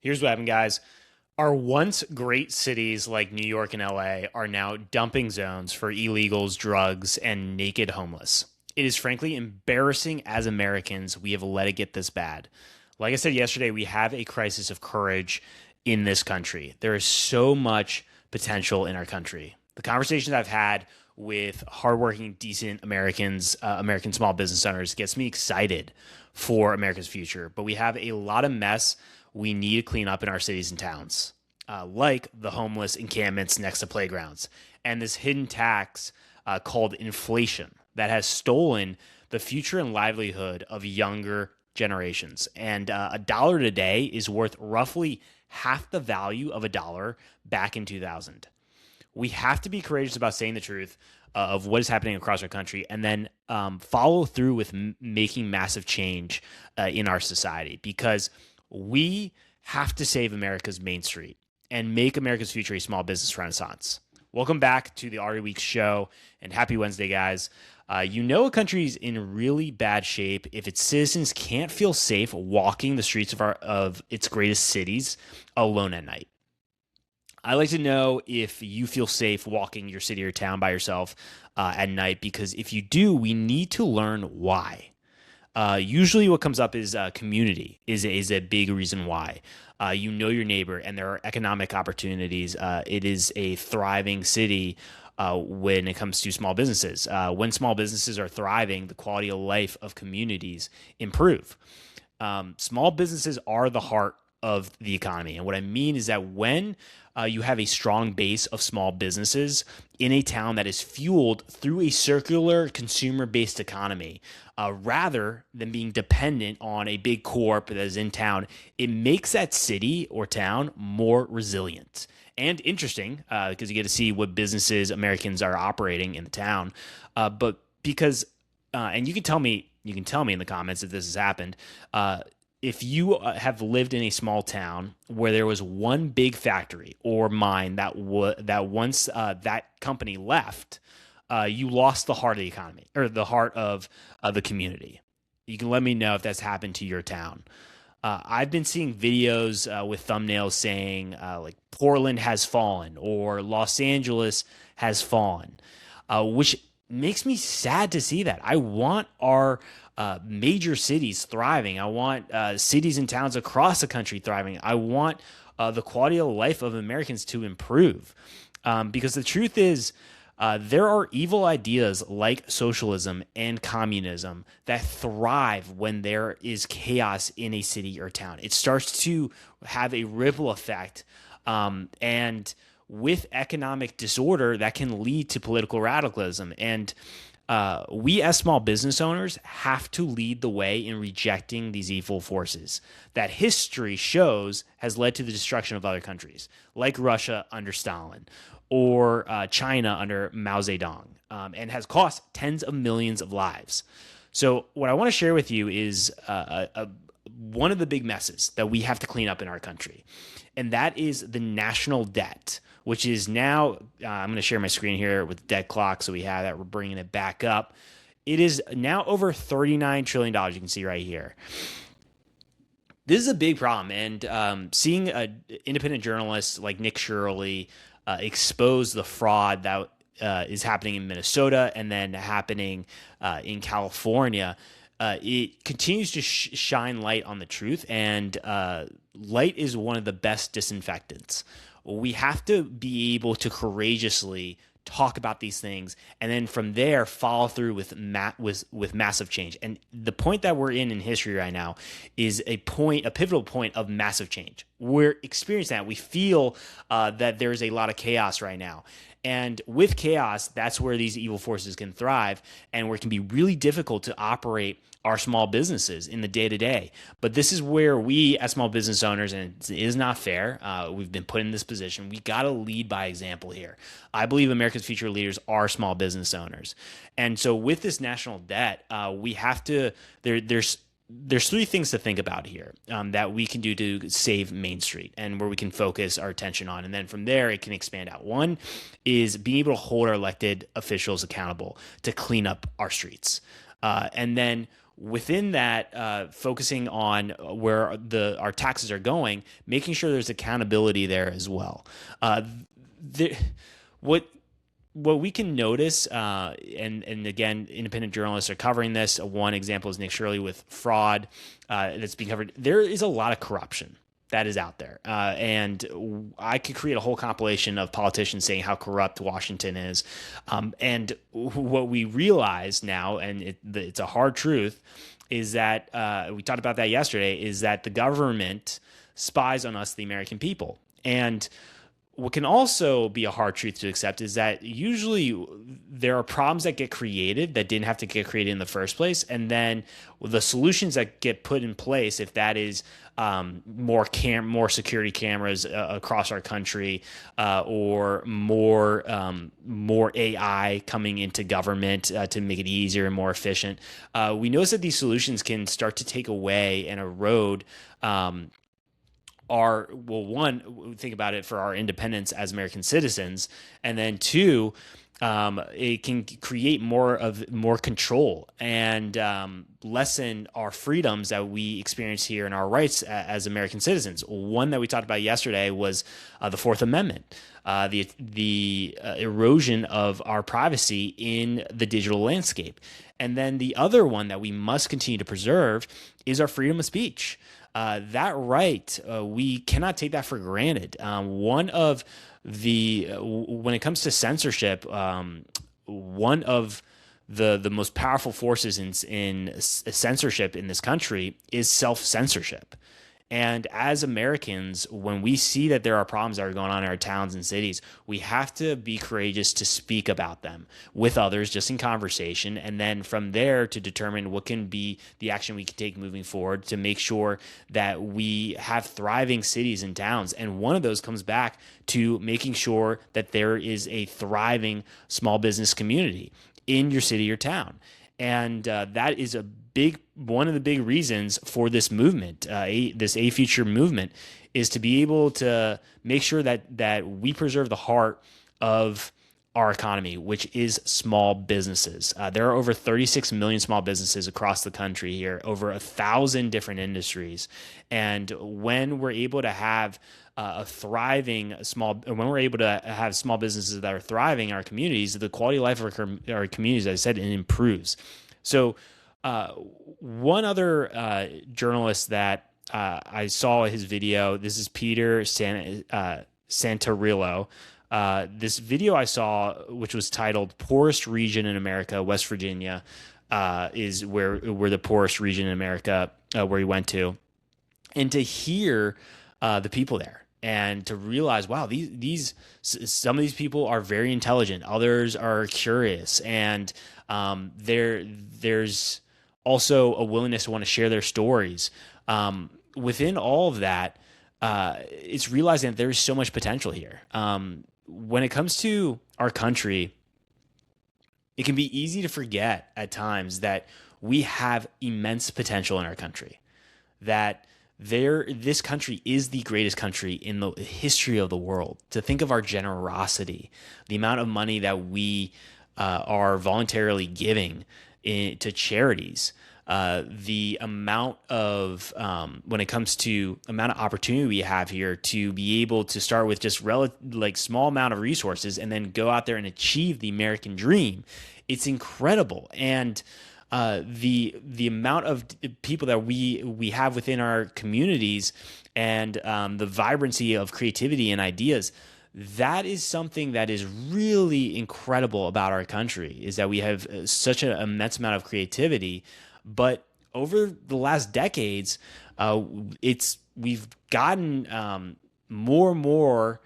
Here's what happened, guys. Our once great cities like New York and LA are now dumping zones for illegals, drugs, and naked homeless. It is frankly embarrassing as Americans we have let it get this bad. Like I said yesterday, we have a crisis of courage in this country. There is so much potential in our country. The conversations I've had with hardworking, decent Americans, American small business owners, gets me excited for America's future. But we have a lot of mess we need to clean up in our cities and towns, like the homeless encampments next to playgrounds and this hidden tax called inflation that has stolen the future and livelihood of younger generations. And a dollar today is worth roughly half the value of a dollar back in 2000. We have to be courageous about saying the truth of what is happening across our country, and then follow through with making massive change in our society, because we have to save America's Main Street and make America's future a small business renaissance. Welcome back to the Ari Weeks show, and happy Wednesday, guys. You know a country's in really bad shape if its citizens can't feel safe walking the streets of its greatest cities alone at night. I like to know if you feel safe walking your city or town by yourself at night, because if you do, we need to learn why. Usually what comes up is community is a big reason why. You know your neighbor, and there are economic opportunities. It is a thriving city when it comes to small businesses. When small businesses are thriving, the quality of life of communities improve. Small businesses are the heart of the economy. And what I mean is that when you have a strong base of small businesses in a town that is fueled through a circular consumer-based economy, rather than being dependent on a big corp that is in town, it makes that city or town more resilient and interesting, because you get to see what businesses Americans are operating in the town. But because, and you can tell me in the comments if this has happened. If you have lived in a small town where there was one big factory or mine that once that company left, you lost the heart of the economy, or the heart of the community. You can let me know if that's happened to your town. I've been seeing videos with thumbnails saying like Portland has fallen or Los Angeles has fallen, which makes me sad to see that. I want our major cities thriving. I want cities and towns across the country thriving. I want the quality of life of Americans to improve, because the truth is, there are evil ideas like socialism and communism that thrive when there is chaos in a city or town. It starts to have a ripple effect, and with economic disorder, that can lead to political radicalism. And we as small business owners have to lead the way in rejecting these evil forces that history shows has led to the destruction of other countries, like Russia under Stalin, or China under Mao Zedong, and has cost tens of millions of lives. So what I want to share with you is one of the big messes that we have to clean up in our country, and that is the national debt, which is now, I'm going to share my screen here with debt clock so we have that. We're bringing it back up. It is now over $39 trillion. You can see right here. This is a big problem, and seeing independent journalists like Nick Shirley expose the fraud that is happening in Minnesota and then happening in California, it continues to shine light on the truth, and light is one of the best disinfectants. We have to be able to courageously talk about these things, and then from there follow through with massive change. And the point that we're in history right now is a pivotal point of massive change. We're experiencing that. We feel that there's a lot of chaos right now. And with chaos, that's where these evil forces can thrive, and where it can be really difficult to operate our small businesses in the day-to-day. But this is where we, as small business owners, and it is not fair, we've been put in this position, we got to lead by example here. I believe America's future leaders are small business owners. And so with this national debt, we have to, there's three things to think about here that we can do to save Main Street, and where we can focus our attention on. And then from there, it can expand out. One is being able to hold our elected officials accountable to clean up our streets. And then within that, focusing on where our taxes are going, making sure there's accountability there as well. The, what what we can notice, and again, independent journalists are covering this. One example is Nick Shirley with fraud that's being covered. There is a lot of corruption that is out there, and I could create a whole compilation of politicians saying how corrupt Washington is. And what we realize now, and it's a hard truth, is that we talked about that yesterday. Is that the government spies on us, the American people, and what can also be a hard truth to accept is that usually there are problems that get created that didn't have to get created in the first place. And then the solutions that get put in place, if that is more security cameras across our country, or more AI coming into government to make it easier and more efficient, we notice that these solutions can start to take away and erode one, think about it for our independence as American citizens, and then two, it can create more control and lessen our freedoms that we experience here and our rights as American citizens. One that we talked about yesterday was the Fourth Amendment, the erosion of our privacy in the digital landscape, and then the other one that we must continue to preserve is our freedom of speech. That right, we cannot take that for granted. When it comes to censorship, one of the most powerful forces in censorship in this country is self-censorship. And as Americans, when we see that there are problems that are going on in our towns and cities, we have to be courageous to speak about them with others, just in conversation, and then from there to determine what can be the action we can take moving forward to make sure that we have thriving cities and towns. And one of those comes back to making sure that there is a thriving small business community in your city or town. And that is one of the big reasons for this movement, this A Future movement, is to be able to make sure that we preserve the heart of our economy, which is small businesses. There are over 36 million small businesses across the country here, over 1,000 different industries. And when we're able to have when we're able to have small businesses that are thriving in our communities, the quality of life of our communities, as I said, it improves. So one other journalist that I saw his video, this is Peter Santarillo. This video I saw, which was titled "Poorest Region in America, West Virginia," is where the poorest region in America, where he went to, and to hear the people there. And to realize, wow, some of these people are very intelligent. Others are curious, and there's also a willingness to want to share their stories. Within all of that, it's realizing that there is so much potential here. When it comes to our country, it can be easy to forget at times that we have immense potential in our country. That this country is the greatest country in the history of the world. To think of our generosity, the amount of money that we are voluntarily giving to charities, the amount of when it comes to amount of opportunity we have here to be able to start with just small amount of resources and then go out there and achieve the American dream. It's incredible. And the amount of people that we have within our communities and the vibrancy of creativity and ideas, that is something that is really incredible about our country, is that we have such an immense amount of creativity. But over the last decades, we've gotten more and more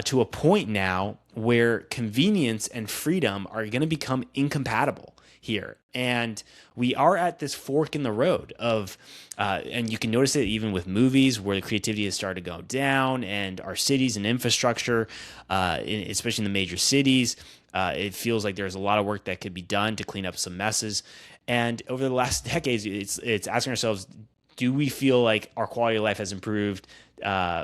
to a point now where convenience and freedom are going to become incompatible here. And we are at this fork in the road of, and you can notice it even with movies where the creativity has started to go down, and our cities and infrastructure, especially in the major cities, it feels like there's a lot of work that could be done to clean up some messes. And over the last decades, it's asking ourselves, do we feel like our quality of life has improved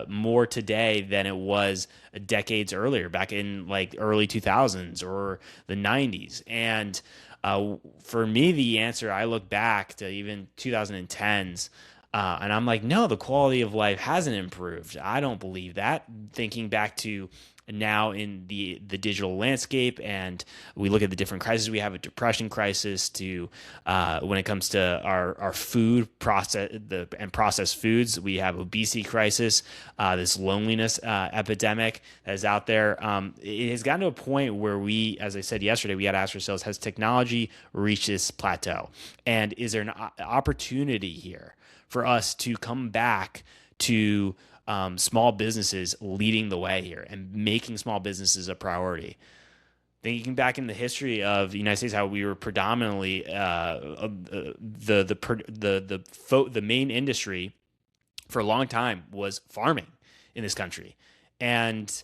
more today than it was decades earlier, back in like early 2000s or the 90s? And For me, the answer, I look back to even 2010s, and I'm like, no, the quality of life hasn't improved. I don't believe that. Thinking back to now in the digital landscape, and we look at the different crises we have, a depression crisis, to when it comes to our food process and processed foods, we have obesity crisis, this loneliness epidemic that is out there. It has gotten to a point where we, as I said yesterday, we got to ask ourselves, has technology reached this plateau, and is there an opportunity here for us to come back to small businesses leading the way here and making small businesses a priority? Thinking back in the history of the United States, how we were predominantly the main industry for a long time was farming in this country, and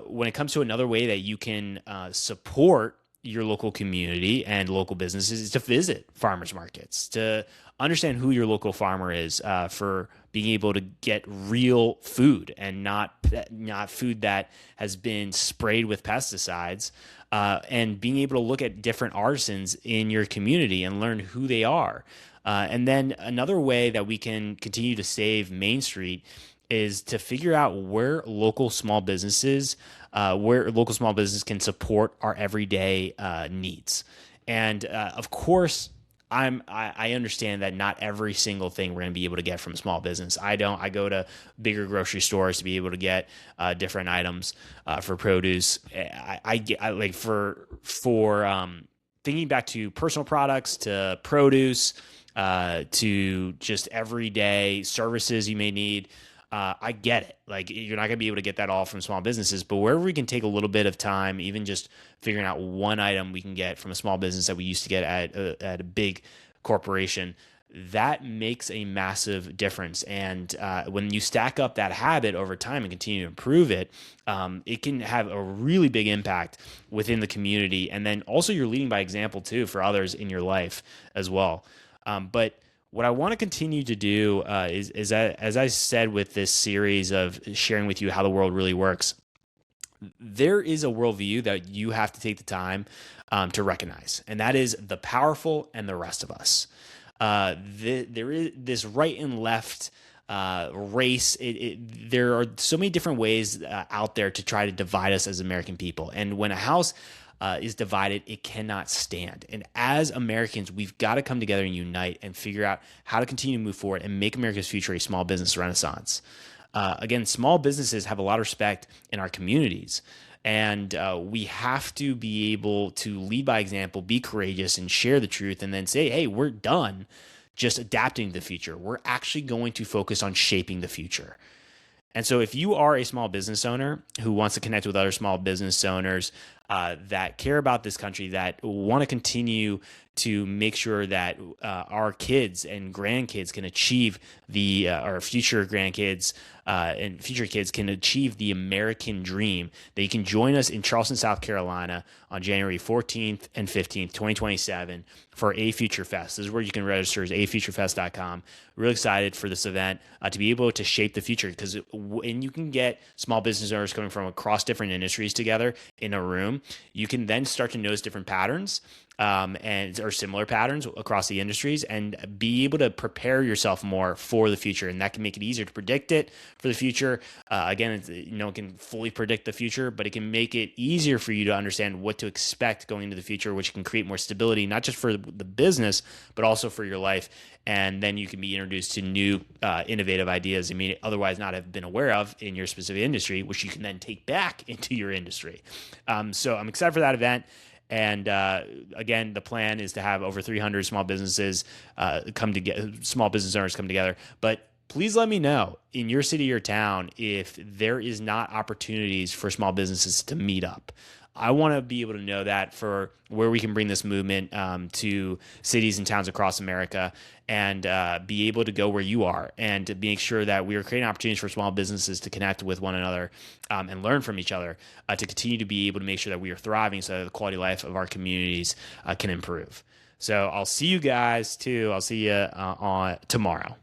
when it comes to another way that you can support your local community and local businesses is to visit farmers markets, to understand who your local farmer is, for being able to get real food and not food that has been sprayed with pesticides, and being able to look at different artisans in your community and learn who they are. And then another way that we can continue to save Main Street is to figure out where local small businesses can support our everyday needs. And of course, I understand that not every single thing we're going to be able to get from small business. I go to bigger grocery stores to be able to get different items for produce. I like for thinking back to personal products, to produce, to just everyday services you may need. I get it. Like, you're not going to be able to get that all from small businesses, but wherever we can take a little bit of time, even just figuring out one item we can get from a small business that we used to get at a big corporation, that makes a massive difference. And when you stack up that habit over time and continue to improve it, it can have a really big impact within the community. And then also you're leading by example too for others in your life as well. But what I want to continue to do is that, as I said with this series of sharing with you how the world really works, there is a worldview that you have to take the time to recognize, and that is the powerful and the rest of us. There is this right and left race. There are so many different ways out there to try to divide us as American people, and when a house is divided, it cannot stand. And as Americans, we've got to come together and unite and figure out how to continue to move forward and make America's future a small business renaissance. Again, small businesses have a lot of respect in our communities, and we have to be able to lead by example, be courageous, and share the truth, and then say, hey, we're done just adapting to the future. We're actually going to focus on shaping the future. And so if you are a small business owner who wants to connect with other small business owners that care about this country, that want to continue to make sure that our kids and grandkids can achieve our future grandkids and future kids can achieve the American dream, that you can join us in Charleston, South Carolina on January 14th and 15th, 2027 for A Future Fest. This is where you can register, is afuturefest.com. Really excited for this event to be able to shape the future, because when you can get small business owners coming from across different industries together in a room, you can then start to notice different patterns or similar patterns across the industries, and be able to prepare yourself more for the future. And that can make it easier to predict it for the future. Again, it can fully predict the future, but it can make it easier for you to understand what to expect going into the future, which can create more stability, not just for the business, but also for your life. And then you can be introduced to new innovative ideas you may otherwise not have been aware of in your specific industry, which you can then take back into your industry. So I'm excited for that event. And again, the plan is to have over 300 small businesses come together, small business owners come together. But please let me know in your city or town if there is not opportunities for small businesses to meet up. I want to be able to know that for where we can bring this movement to cities and towns across America, and be able to go where you are, and to make sure that we are creating opportunities for small businesses to connect with one another and learn from each other, to continue to be able to make sure that we are thriving so that the quality of life of our communities can improve. So I'll see you guys too. I'll see you on tomorrow.